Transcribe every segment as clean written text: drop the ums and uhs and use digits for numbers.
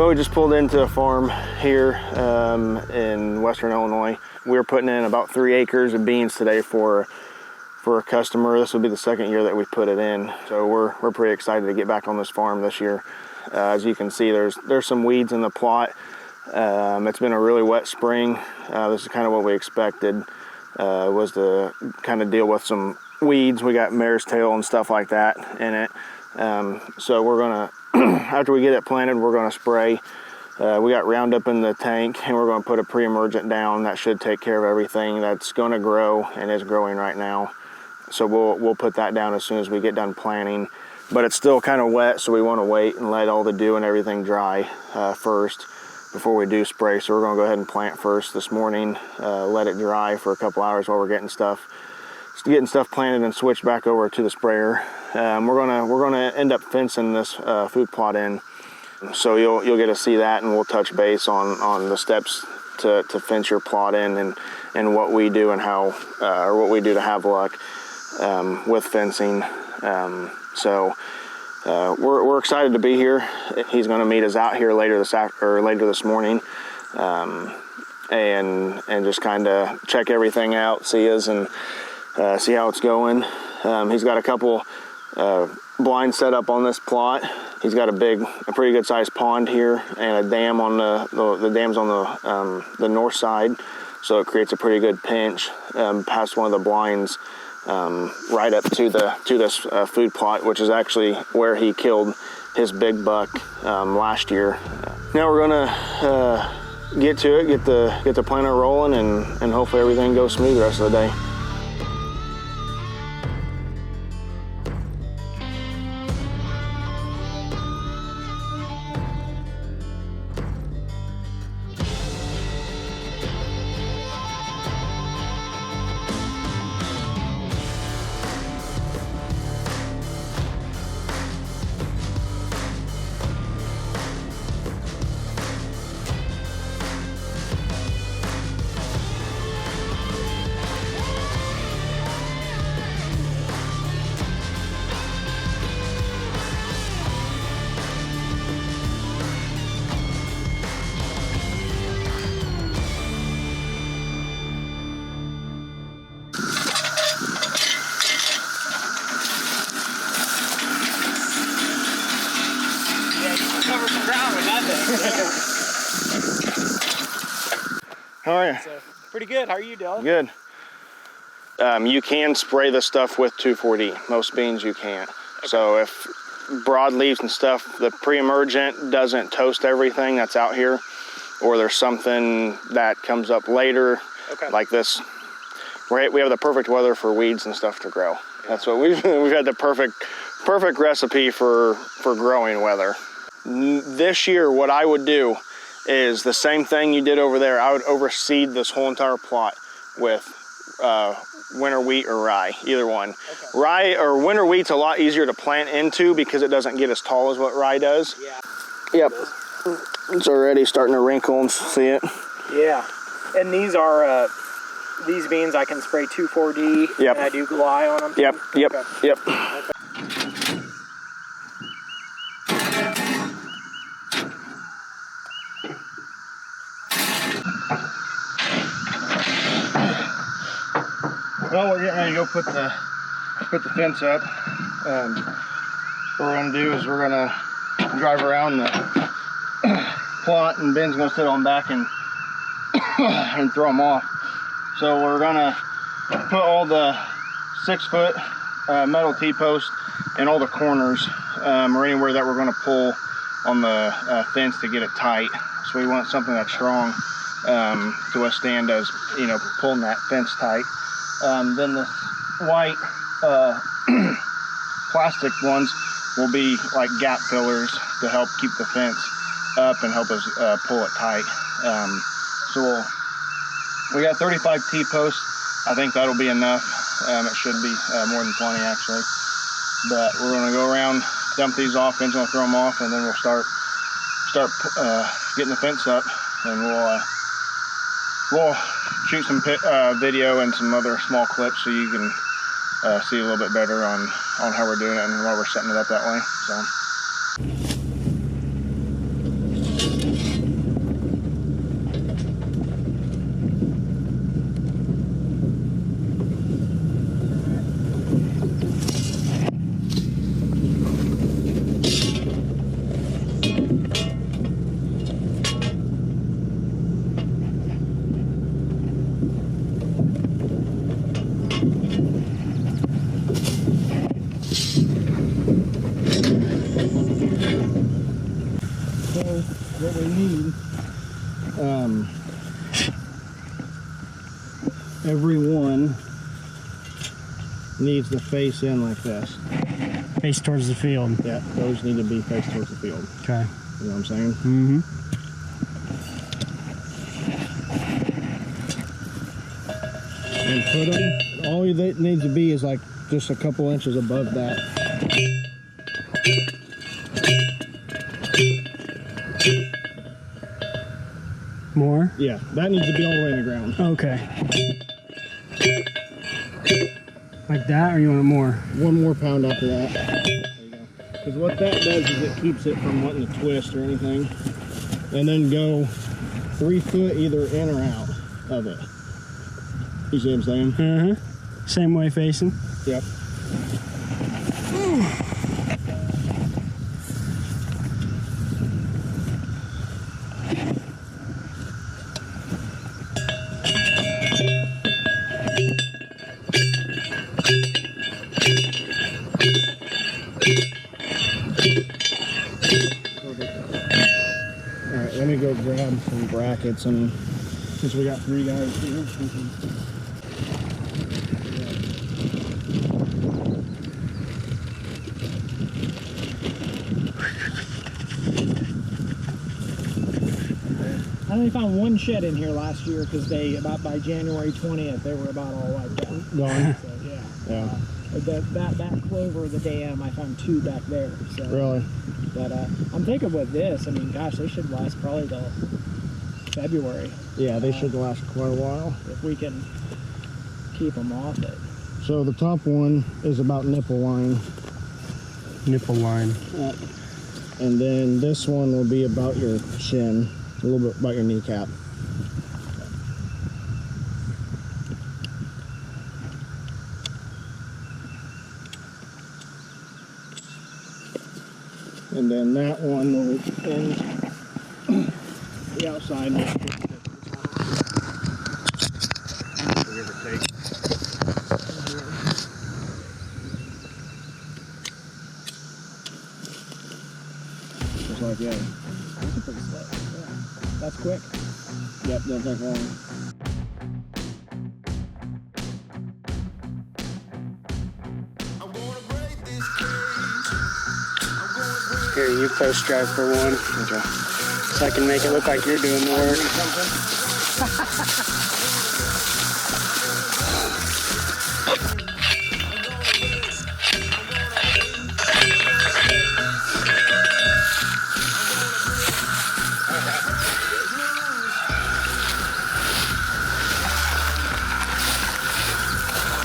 Well, we just pulled into a farm here in Western Illinois. We're putting in about 3 acres of beans today for a customer. This will be the second year that we put it in, so we're pretty excited to get back on this farm this year. As you can see, there's some weeds in the plot. It's been a really wet spring. This is kind of what we expected, was to kind of deal with some weeds. We got mare's tail and stuff like that in it. So we're gonna, after we get it planted, we're gonna spray. We got Roundup in the tank, and we're gonna put a pre-emergent down. That should take care of everything that's gonna grow and is growing right now. So we'll put that down as soon as we get done planting. But it's still kind of wet, so we want to wait and let all the dew and everything dry first before we do spray. So we're gonna go ahead and plant first this morning, let it dry for a couple hours while we're getting stuff planted and switch back over to the sprayer. We're gonna end up fencing this food plot in, so you'll get to see that, and we'll touch base on the steps to fence your plot in and what we do and how or what we do to have luck with fencing. So we're excited to be here. He's going to meet us out here later this morning, and just kind of check everything out, see us, and see how it's going. He's got a couple blinds set up on this plot. He's got a pretty good sized pond here, and a dam on the dam's on the north side, so it creates a pretty good pinch past one of the blinds, right up to this food plot, which is actually where he killed his big buck last year. Now we're gonna get to it, get the planter rolling, and hopefully everything goes smooth the rest of the day. Cover some ground with that thing. How are you? Pretty good. How are you, Dylan? Good. You can spray this stuff with 2,4-D. Most beans you can't. Okay. So if broadleaves and stuff, the pre-emergent doesn't toast everything that's out here, or there's something that comes up later, like this. We have the perfect weather for weeds and stuff to grow. Yeah. That's what we've had, the perfect recipe for growing weather. This year, what I would do is the same thing you did over there. I would overseed this whole entire plot with winter wheat or rye, either one. Okay. Rye or winter wheat's a lot easier to plant into because it doesn't get as tall as what rye does. Yeah. Yep. It's already starting to wrinkle and see it. Yeah. And these are these beans I can spray 2,4-D. Yep. And I do glide on them. Yep. Yep. Okay. Yep. Okay. Well, we're getting ready to go put the fence up. What we're gonna do is we're gonna drive around the plot, and Ben's gonna sit on back and and throw them off. So we're gonna put all the 6-foot metal T-posts in all the corners, or anywhere that we're gonna pull on the fence to get it tight. So we want something that's strong to withstand us, pulling that fence tight. Then the white plastic ones will be like gap fillers to help keep the fence up and help us pull it tight. So we got 35 T-posts. I think that'll be enough. It should be more than plenty actually. But we're gonna go around, dump these off, Ben's gonna throw them off, and then we'll start getting the fence up, and we'll shoot some video and some other small clips so you can see a little bit better on how we're doing it and why we're setting it up that way. So. what we need. Every one needs to face in like this. Face towards the field. Yeah, those need to be faced towards the field. Okay. You know what I'm saying? Mm-hmm. And put them, all it needs to be is like just a couple inches above that. More? Yeah, that needs to be all the way in the ground. Okay. Like that, or you want it more? One more pound after that. There you go. Because what that does is it keeps it from wanting to twist or anything. And then go 3 foot either in or out of it. You see what I'm saying? Uh-huh. Same way facing? Yep. Alright, let me go grab some brackets, and since we got 3 guys here, we can... I only found one shed in here last year because they, about by January 20th, they were about all wiped out. Gone. So, yeah. Yeah. That clover of the dam, I found 2 back there. So. Really? But I'm thinking with this, I mean, gosh, they should last probably till February. Yeah, they should last quite a while. If we can keep them off it. So the top one is about nipple line. Nipple line. And then this one will be about your shin, a little bit about your kneecap. And then that one will end the outside. Give or take. Just like that. That's a pretty slick. Yeah. That's quick. Yep, don't take long. Here, you post drive for one. Okay. So I can make it look like you're doing the work.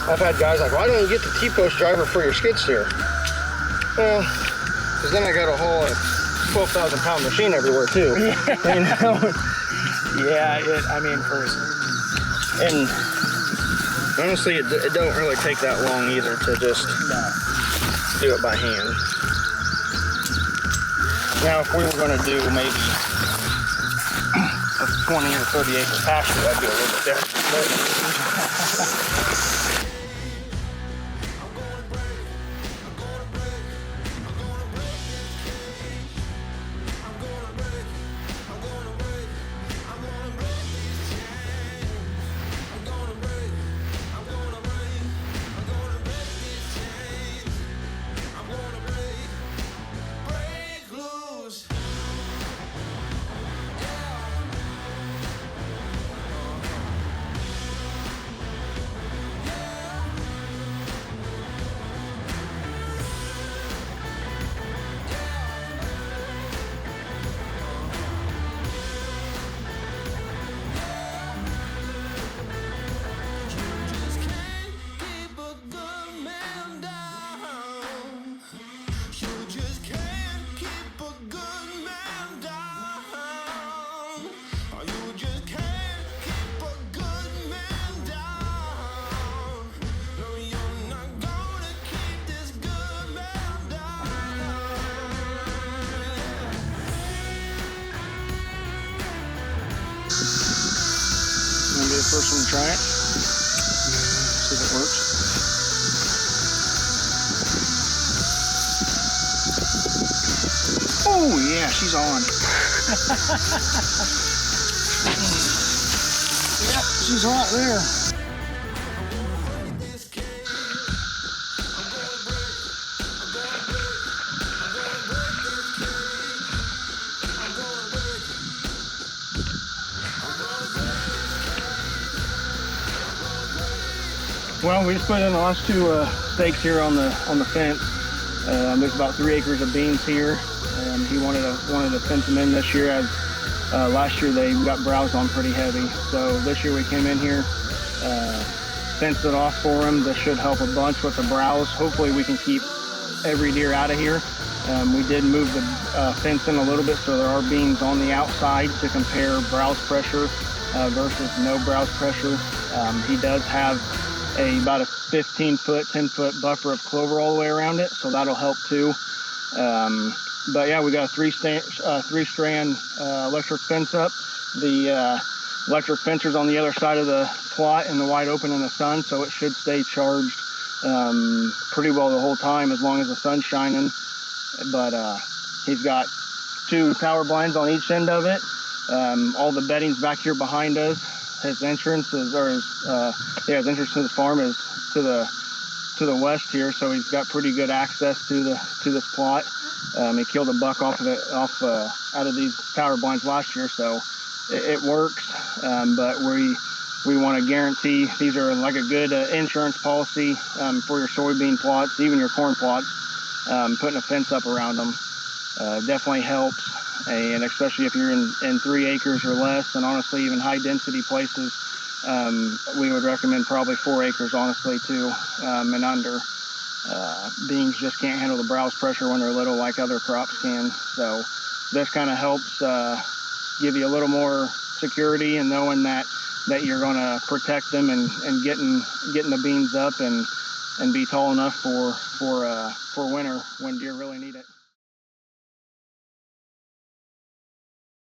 I've had guys like, why don't you get the T-post driver for your skid steer? Well, because then I got a whole 12,000 pound machine everywhere too. You know? Yeah, I mean, first. And honestly, it don't really take that long either to just do it by hand. Now, if we were going to do maybe a 20 or 30 acre pasture, that'd be a little bit different. First one, try it. See if it works. Oh yeah, she's on. Yep, she's right there. Well, we just put in the last two stakes here on the fence. There's about 3 acres of beans here. He wanted to fence them in this year, as last year they got browsed on pretty heavy. So this year we came in here, fenced it off for him. This should help a bunch with the browse. Hopefully we can keep every deer out of here. We did move the fence in a little bit, so there are beans on the outside to compare browse pressure versus no browse pressure. He does have about a 15-foot, 10-foot buffer of clover all the way around it, so that'll help too. But yeah, we got a three-strand electric fence up. The electric fencer's on the other side of the plot in the wide open in the sun, so it should stay charged pretty well the whole time as long as the sun's shining. But he's got 2 power blinds on each end of it. All the bedding's back here behind us. His entrance his entrance to the farm is to the west here, so he's got pretty good access to this plot. He killed a buck out of these power blinds last year, so it works. But we want to guarantee these are like a good insurance policy for your soybean plots, even your corn plots. Putting a fence up around them definitely helps. And especially if you're in 3 acres or less, and honestly even high density places, we would recommend probably 4 acres honestly too, and under. Beans just can't handle the browse pressure when they're little like other crops can. So this kind of helps give you a little more security and knowing that you're going to protect them and getting the beans up and be tall enough for winter when deer really need it.